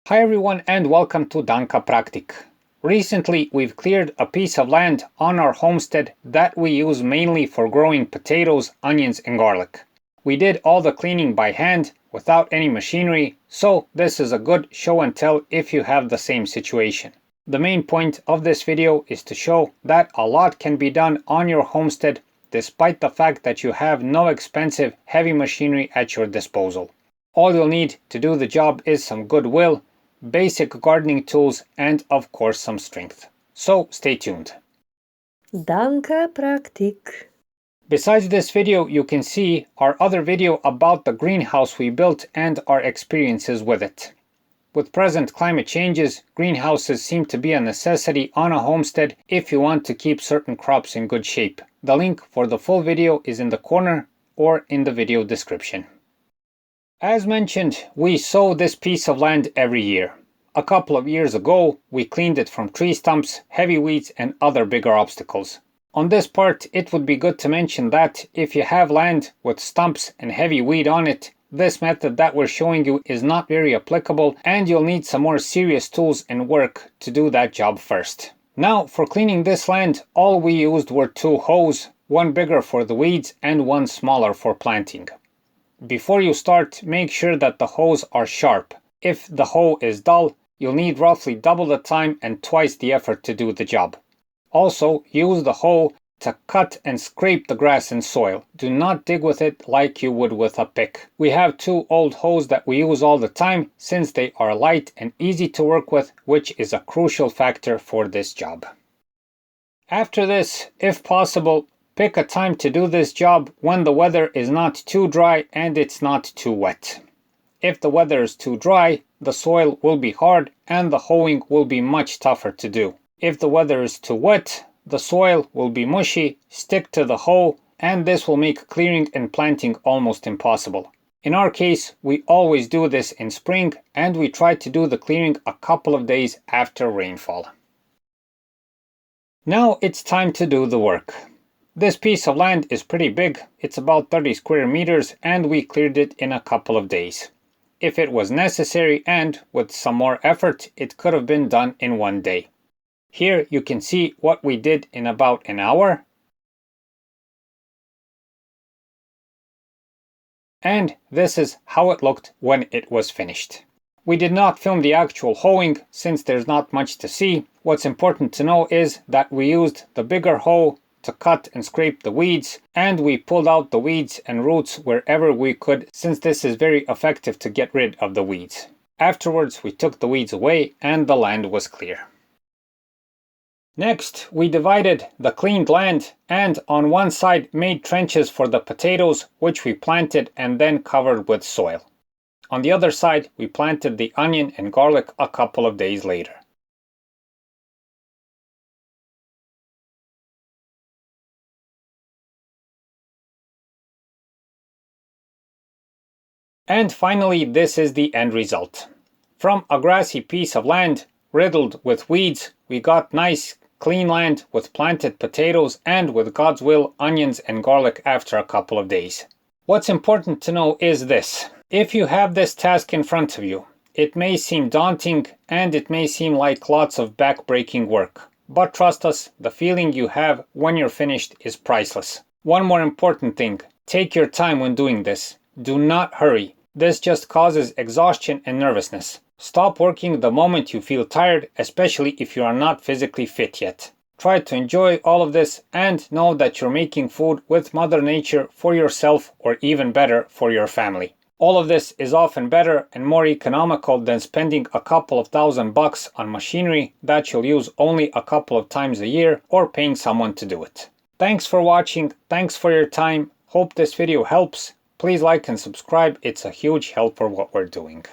Hi everyone and welcome to Danka Praktik. Recently we've cleared a piece of land on our homestead that we use mainly for growing potatoes, onions and garlic. We did all the cleaning by hand without any machinery, so this is a good show and tell if you have the same situation. The main point of this video is to show that a lot can be done on your homestead despite the fact that you have no expensive heavy machinery at your disposal. All you'll need to do the job is some goodwill, basic gardening tools, and of course some strength. So stay tuned. Danka Praktik. Besides this video, you can see our other video about the greenhouse we built and our experiences with it. With present climate changes, greenhouses seem to be a necessity on a homestead if you want to keep certain crops in good shape. The link for the full video is in the corner or in the video description. As mentioned, we sow this piece of land every year. A couple of years ago, we cleaned it from tree stumps, heavy weeds and other bigger obstacles. On this part, it would be good to mention that if you have land with stumps and heavy weed on it, this method that we're showing you is not very applicable and you'll need some more serious tools and work to do that job first. Now, for cleaning this land, all we used were two hoes, one bigger for the weeds and one smaller for planting. Before you start, make sure that the hoes are sharp. If the hoe is dull, you'll need roughly double the time and twice the effort to do the job. Also, use the hoe to cut and scrape the grass and soil. Do not dig with it like you would with a pick. We have two old hoes that we use all the time since they are light and easy to work with, which is a crucial factor for this job. After this, if possible, pick a time to do this job when the weather is not too dry and it's not too wet. If the weather is too dry, the soil will be hard and the hoeing will be much tougher to do. If the weather is too wet, the soil will be mushy, stick to the hoe, and this will make clearing and planting almost impossible. In our case, we always do this in spring and we try to do the clearing a couple of days after rainfall. Now it's time to do the work. This piece of land is pretty big, it's about 30 square meters and we cleared it in a couple of days. If it was necessary and with some more effort, it could have been done in one day. Here you can see what we did in about an hour. And this is how it looked when it was finished. We did not film the actual hoeing since there's not much to see. What's important to know is that we used the bigger hoe to cut and scrape the weeds, and we pulled out the weeds and roots wherever we could since this is very effective to get rid of the weeds. Afterwards we took the weeds away and the land was clear. Next, we divided the cleaned land and on one side made trenches for the potatoes, which we planted and then covered with soil. On the other side, we planted the onion and garlic a couple of days later. And finally, this is the end result. From a grassy piece of land riddled with weeds, we got nice clean land with planted potatoes and with God's will onions and garlic after a couple of days. What's important to know is this. If you have this task in front of you, it may seem daunting and it may seem like lots of back-breaking work. But trust us, the feeling you have when you're finished is priceless. One more important thing, take your time when doing this. Do not hurry. This just causes exhaustion and nervousness. Stop working the moment you feel tired, especially if you are not physically fit yet. Try to enjoy all of this and know that you're making food with Mother Nature for yourself or even better for your family. All of this is often better and more economical than spending a couple of $1,000 on machinery that you'll use only a couple of times a year or paying someone to do it. Thanks for watching. Thanks for your time. Hope this video helps. Please like and subscribe, it's a huge help for what we're doing.